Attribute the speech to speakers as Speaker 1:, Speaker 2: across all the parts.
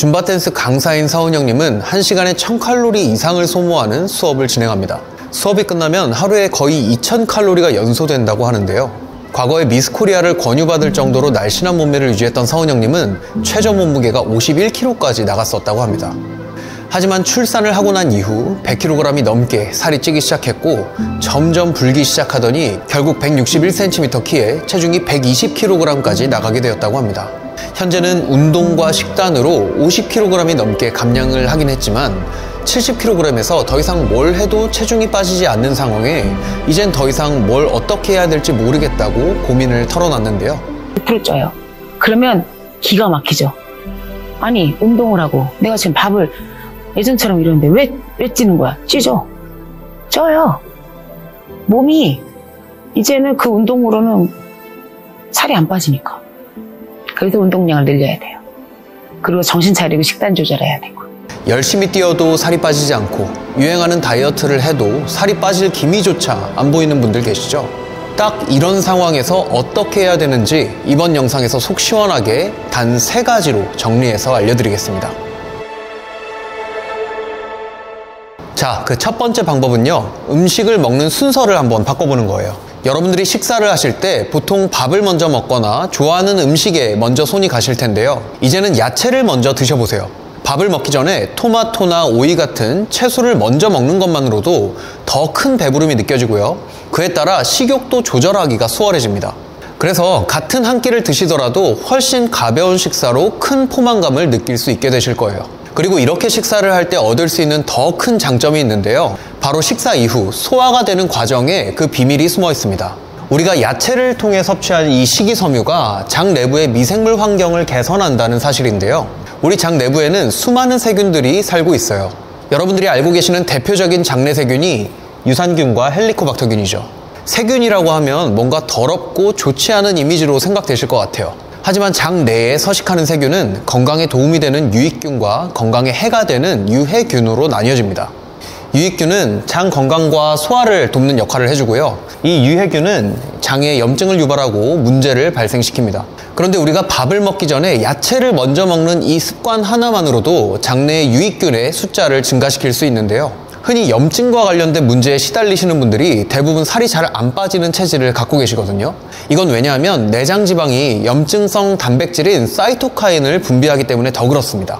Speaker 1: 줌바 댄스 강사인 서은 형님은 1시간에 1000칼로리 이상을 소모하는 수업을 진행합니다. 수업이 끝나면 하루에 거의 2000칼로리가 연소된다고 하는데요. 과거에 미스 코리아를 권유받을 정도로 날씬한 몸매를 유지했던 서은 형님은 최저 몸무게가 51kg까지 나갔었다고 합니다. 하지만 출산을 하고 난 이후 100kg이 넘게 살이 찌기 시작했고 점점 불기 시작하더니 결국 161cm 키에 체중이 120kg까지 나가게 되었다고 합니다. 현재는 운동과 식단으로 50kg이 넘게 감량을 하긴 했지만 70kg에서 더 이상 뭘 해도 체중이 빠지지 않는 상황에 이젠 더 이상 뭘 어떻게 해야 될지 모르겠다고 고민을 털어놨는데요.
Speaker 2: 100% 쪄요. 그러면 기가 막히죠. 아니 운동을 하고 내가 지금 밥을 예전처럼 이러는데 왜 찌는 거야? 찌죠. 쪄요. 몸이 이제는 그 운동으로는 살이 안 빠지니까. 그래서 운동량을 늘려야 돼요. 그리고 정신 차리고 식단 조절해야 되고.
Speaker 1: 열심히 뛰어도 살이 빠지지 않고 유행하는 다이어트를 해도 살이 빠질 기미조차 안 보이는 분들 계시죠? 딱 이런 상황에서 어떻게 해야 되는지 이번 영상에서 속 시원하게 단 3가지로 정리해서 알려드리겠습니다. 자, 그 첫 번째 방법은요, 음식을 먹는 순서를 한번 바꿔보는 거예요. 여러분들이 식사를 하실 때 보통 밥을 먼저 먹거나 좋아하는 음식에 먼저 손이 가실 텐데요. 이제는 야채를 먼저 드셔보세요. 밥을 먹기 전에 토마토나 오이 같은 채소를 먼저 먹는 것만으로도 더 큰 배부름이 느껴지고요. 그에 따라 식욕도 조절하기가 수월해집니다. 그래서 같은 한 끼를 드시더라도 훨씬 가벼운 식사로 큰 포만감을 느낄 수 있게 되실 거예요. 그리고 이렇게 식사를 할 때 얻을 수 있는 더 큰 장점이 있는데요. 바로 식사 이후 소화가 되는 과정에 그 비밀이 숨어 있습니다. 우리가 야채를 통해 섭취한 이 식이섬유가 장 내부의 미생물 환경을 개선한다는 사실인데요. 우리 장 내부에는 수많은 세균들이 살고 있어요. 여러분들이 알고 계시는 대표적인 장내 세균이 유산균과 헬리코박터균이죠. 세균이라고 하면 뭔가 더럽고 좋지 않은 이미지로 생각되실 것 같아요. 하지만 장 내에 서식하는 세균은 건강에 도움이 되는 유익균과 건강에 해가 되는 유해균으로 나뉘어집니다. 유익균은 장 건강과 소화를 돕는 역할을 해주고요. 이 유해균은 장에 염증을 유발하고 문제를 발생시킵니다. 그런데 우리가 밥을 먹기 전에 야채를 먼저 먹는 이 습관 하나만으로도 장내의 유익균의 숫자를 증가시킬 수 있는데요. 흔히 염증과 관련된 문제에 시달리시는 분들이 대부분 살이 잘 안 빠지는 체질을 갖고 계시거든요. 이건 왜냐하면 내장 지방이 염증성 단백질인 사이토카인을 분비하기 때문에 더 그렇습니다.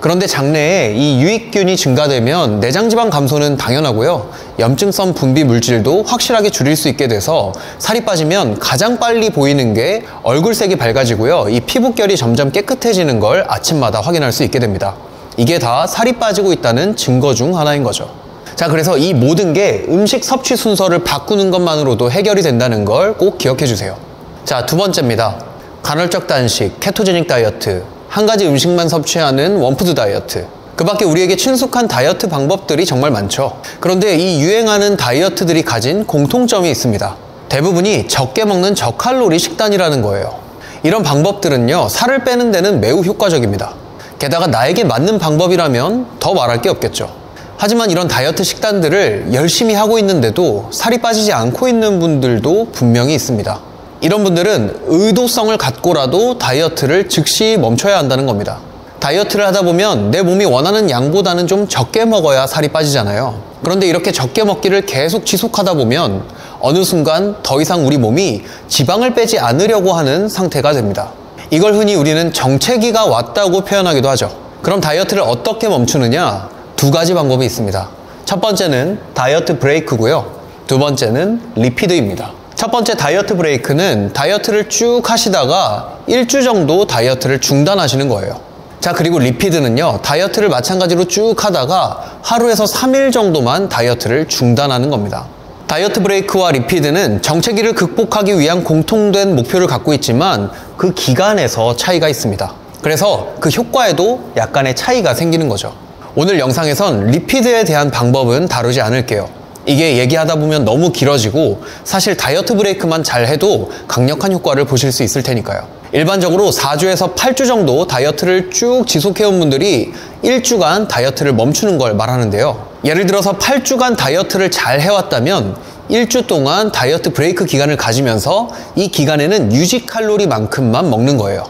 Speaker 1: 그런데 장내에 이 유익균이 증가되면 내장 지방 감소는 당연하고요. 염증성 분비 물질도 확실하게 줄일 수 있게 돼서 살이 빠지면 가장 빨리 보이는 게 얼굴색이 밝아지고요. 이 피부결이 점점 깨끗해지는 걸 아침마다 확인할 수 있게 됩니다. 이게 다 살이 빠지고 있다는 증거 중 하나인 거죠. 자, 그래서 이 모든 게 음식 섭취 순서를 바꾸는 것만으로도 해결이 된다는 걸 꼭 기억해 주세요. 자, 두 번째입니다. 간헐적 단식, 케토제닉 다이어트, 한 가지 음식만 섭취하는 원푸드 다이어트. 그 밖에 우리에게 친숙한 다이어트 방법들이 정말 많죠. 그런데 이 유행하는 다이어트들이 가진 공통점이 있습니다. 대부분이 적게 먹는 저칼로리 식단이라는 거예요. 이런 방법들은요, 살을 빼는 데는 매우 효과적입니다. 게다가 나에게 맞는 방법이라면 더 말할 게 없겠죠. 하지만 이런 다이어트 식단들을 열심히 하고 있는데도 살이 빠지지 않고 있는 분들도 분명히 있습니다. 이런 분들은 의도성을 갖고라도 다이어트를 즉시 멈춰야 한다는 겁니다. 다이어트를 하다 보면 내 몸이 원하는 양보다는 좀 적게 먹어야 살이 빠지잖아요. 그런데 이렇게 적게 먹기를 계속 지속하다 보면 어느 순간 더 이상 우리 몸이 지방을 빼지 않으려고 하는 상태가 됩니다. 이걸 흔히 우리는 정체기가 왔다고 표현하기도 하죠. 그럼 다이어트를 어떻게 멈추느냐? 2가지 방법이 있습니다. 첫 번째는 다이어트 브레이크고요. 두 번째는 리피드입니다. 첫 번째 다이어트 브레이크는 다이어트를 쭉 하시다가 1주 정도 다이어트를 중단하시는 거예요. 자, 그리고 리피드는요, 다이어트를 마찬가지로 쭉 하다가 하루에서 3일 정도만 다이어트를 중단하는 겁니다. 다이어트 브레이크와 리피드는 정체기를 극복하기 위한 공통된 목표를 갖고 있지만 그 기간에서 차이가 있습니다. 그래서 그 효과에도 약간의 차이가 생기는 거죠. 오늘 영상에선 리피드에 대한 방법은 다루지 않을게요. 이게 얘기하다 보면 너무 길어지고 사실 다이어트 브레이크만 잘 해도 강력한 효과를 보실 수 있을 테니까요. 일반적으로 4주에서 8주 정도 다이어트를 쭉 지속해온 분들이 1주간 다이어트를 멈추는 걸 말하는데요. 예를 들어서 8주간 다이어트를 잘 해왔다면 1주 동안 다이어트 브레이크 기간을 가지면서 이 기간에는 유지 칼로리만큼만 먹는 거예요.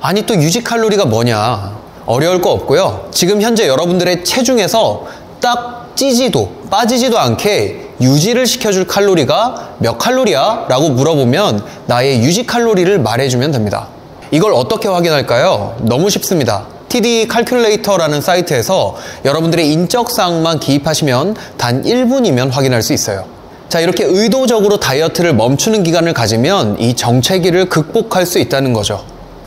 Speaker 1: 아니 또 유지 칼로리가 뭐냐? 어려울 거 없고요. 지금 현재 여러분들의 체중에서 딱 찌지도 빠지지도 않게 유지를 시켜줄 칼로리가 몇 칼로리야? 라고 물어보면 나의 유지 칼로리를 말해주면 됩니다. 이걸 어떻게 확인할까요? 너무 쉽습니다. TD 칼큘레이터라는 사이트에서 여러분들의 인적사항만 기입하시면 단 1분이면 확인할 수 있어요. 자, 이렇게 의도적으로 다이어트를 멈추는 기간을 가지면 이 정체기를 극복할 수 있다는 거죠.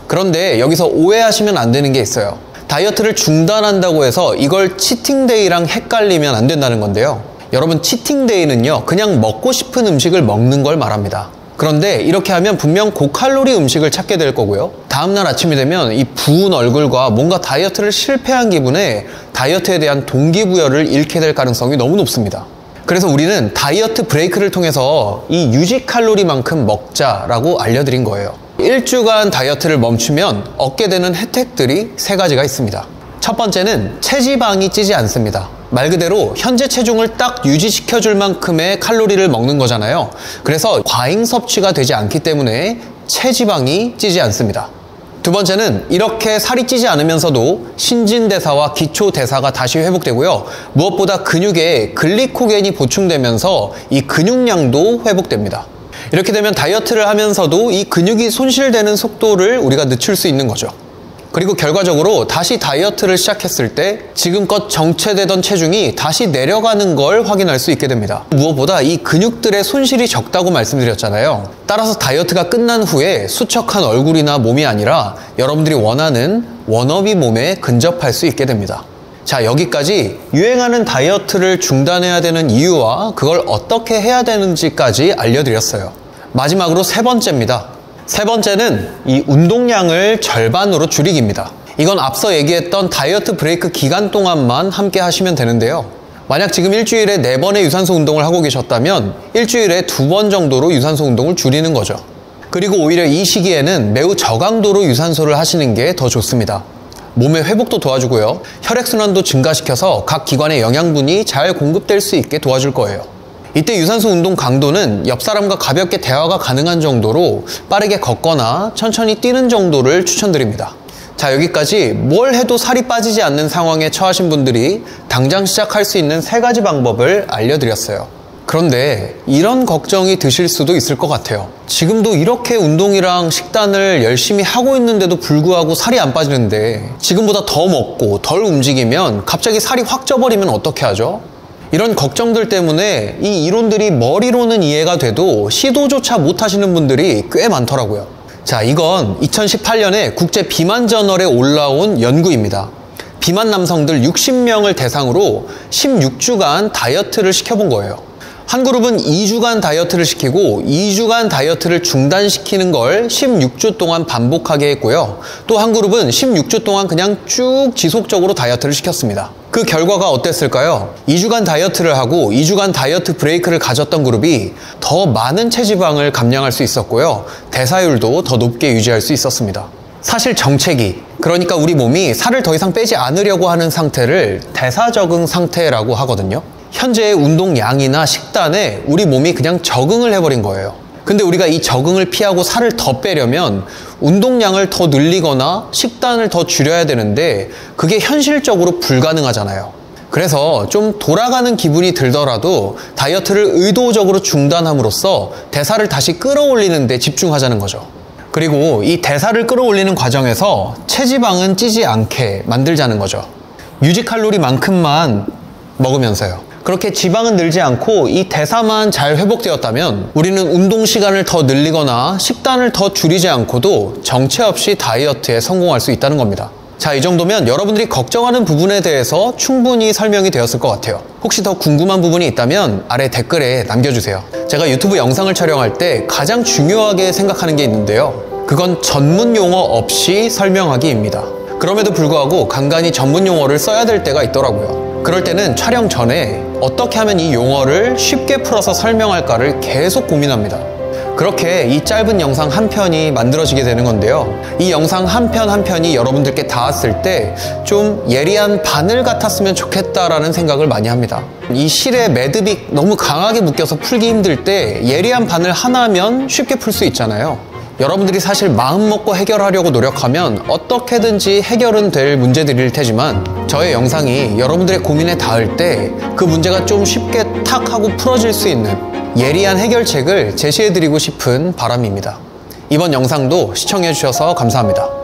Speaker 1: 그런데 여기서 오해하시면 안 되는 게 있어요. 다이어트를 중단한다고 해서 이걸 치팅데이랑 헷갈리면 안 된다는 건데요. 여러분, 치팅데이는요, 그냥 먹고 싶은 음식을 먹는 걸 말합니다. 그런데 이렇게 하면 분명 고칼로리 음식을 찾게 될 거고요. 다음날 아침이 되면 이 부은 얼굴과 뭔가 다이어트를 실패한 기분에 다이어트에 대한 동기부여를 잃게 될 가능성이 너무 높습니다. 그래서 우리는 다이어트 브레이크를 통해서 이 유지 칼로리만큼 먹자라고 알려드린 거예요. 1주간 다이어트를 멈추면 얻게 되는 혜택들이 3가지가 있습니다. 첫 번째는 체지방이 찌지 않습니다. 말 그대로 현재 체중을 딱 유지시켜줄 만큼의 칼로리를 먹는 거잖아요. 그래서 과잉 섭취가 되지 않기 때문에 체지방이 찌지 않습니다. 두 번째는 이렇게 살이 찌지 않으면서도 신진대사와 기초대사가 다시 회복되고요. 무엇보다 근육에 글리코겐이 보충되면서 이 근육량도 회복됩니다. 이렇게 되면 다이어트를 하면서도 이 근육이 손실되는 속도를 우리가 늦출 수 있는 거죠. 그리고 결과적으로 다시 다이어트를 시작했을 때 지금껏 정체되던 체중이 다시 내려가는 걸 확인할 수 있게 됩니다. 무엇보다 이 근육들의 손실이 적다고 말씀드렸잖아요. 따라서 다이어트가 끝난 후에 수척한 얼굴이나 몸이 아니라 여러분들이 원하는 워너비 몸에 근접할 수 있게 됩니다. 자, 여기까지 유행하는 다이어트를 중단해야 되는 이유와 그걸 어떻게 해야 되는지까지 알려드렸어요. 마지막으로 3번째입니다. 3번째는 이 운동량을 절반으로 줄이기입니다. 이건 앞서 얘기했던 다이어트 브레이크 기간 동안만 함께 하시면 되는데요. 만약 지금 일주일에 4번의 유산소 운동을 하고 계셨다면 일주일에 2번 정도로 유산소 운동을 줄이는 거죠. 그리고 오히려 이 시기에는 매우 저강도로 유산소를 하시는 게 더 좋습니다. 몸의 회복도 도와주고요. 혈액순환도 증가시켜서 각 기관의 영양분이 잘 공급될 수 있게 도와줄 거예요. 이때 유산소 운동 강도는 옆 사람과 가볍게 대화가 가능한 정도로 빠르게 걷거나 천천히 뛰는 정도를 추천드립니다. 자, 여기까지 뭘 해도 살이 빠지지 않는 상황에 처하신 분들이 당장 시작할 수 있는 3가지 방법을 알려드렸어요. 그런데 이런 걱정이 드실 수도 있을 것 같아요. 지금도 이렇게 운동이랑 식단을 열심히 하고 있는데도 불구하고 살이 안 빠지는데 지금보다 더 먹고 덜 움직이면 갑자기 살이 확 쪄버리면 어떻게 하죠? 이런 걱정들 때문에 이 이론들이 머리로는 이해가 돼도 시도조차 못 하시는 분들이 꽤 많더라고요. 자, 이건 2018년에 국제 비만 저널에 올라온 연구입니다. 비만 남성들 60명을 대상으로 16주간 다이어트를 시켜본 거예요. 한 그룹은 2주간 다이어트를 시키고 2주간 다이어트를 중단시키는 걸 16주 동안 반복하게 했고요. 또 한 그룹은 16주 동안 그냥 쭉 지속적으로 다이어트를 시켰습니다. 그 결과가 어땠을까요? 2주간 다이어트를 하고 2주간 다이어트 브레이크를 가졌던 그룹이 더 많은 체지방을 감량할 수 있었고요. 대사율도 더 높게 유지할 수 있었습니다. 사실 정체기, 그러니까 우리 몸이 살을 더 이상 빼지 않으려고 하는 상태를 대사적응 상태라고 하거든요. 현재의 운동량이나 식단에 우리 몸이 그냥 적응을 해버린 거예요. 근데 우리가 이 적응을 피하고 살을 더 빼려면 운동량을 더 늘리거나 식단을 더 줄여야 되는데 그게 현실적으로 불가능하잖아요. 그래서 좀 돌아가는 기분이 들더라도 다이어트를 의도적으로 중단함으로써 대사를 다시 끌어올리는 데 집중하자는 거죠. 그리고 이 대사를 끌어올리는 과정에서 체지방은 찌지 않게 만들자는 거죠. 유지 칼로리만큼만 먹으면서요. 그렇게 지방은 늘지 않고 이 대사만 잘 회복되었다면 우리는 운동 시간을 더 늘리거나 식단을 더 줄이지 않고도 정체 없이 다이어트에 성공할 수 있다는 겁니다. 자, 이 정도면 여러분들이 걱정하는 부분에 대해서 충분히 설명이 되었을 것 같아요. 혹시 더 궁금한 부분이 있다면 아래 댓글에 남겨주세요. 제가 유튜브 영상을 촬영할 때 가장 중요하게 생각하는 게 있는데요. 그건 전문 용어 없이 설명하기입니다. 그럼에도 불구하고 간간히 전문 용어를 써야 될 때가 있더라고요. 그럴 때는 촬영 전에 어떻게 하면 이 용어를 쉽게 풀어서 설명할까를 계속 고민합니다. 그렇게 이 짧은 영상 한 편이 만들어지게 되는 건데요. 이 영상 한 편 한 편이 여러분들께 닿았을 때 좀 예리한 바늘 같았으면 좋겠다라는 생각을 많이 합니다. 이 실에 매듭이 너무 강하게 묶여서 풀기 힘들 때 예리한 바늘 하나면 쉽게 풀 수 있잖아요. 여러분들이 사실 마음 먹고 해결하려고 노력하면 어떻게든지 해결은 될 문제들일 테지만 저의 영상이 여러분들의 고민에 닿을 때 그 문제가 좀 쉽게 탁 하고 풀어질 수 있는 예리한 해결책을 제시해드리고 싶은 바람입니다. 이번 영상도 시청해주셔서 감사합니다.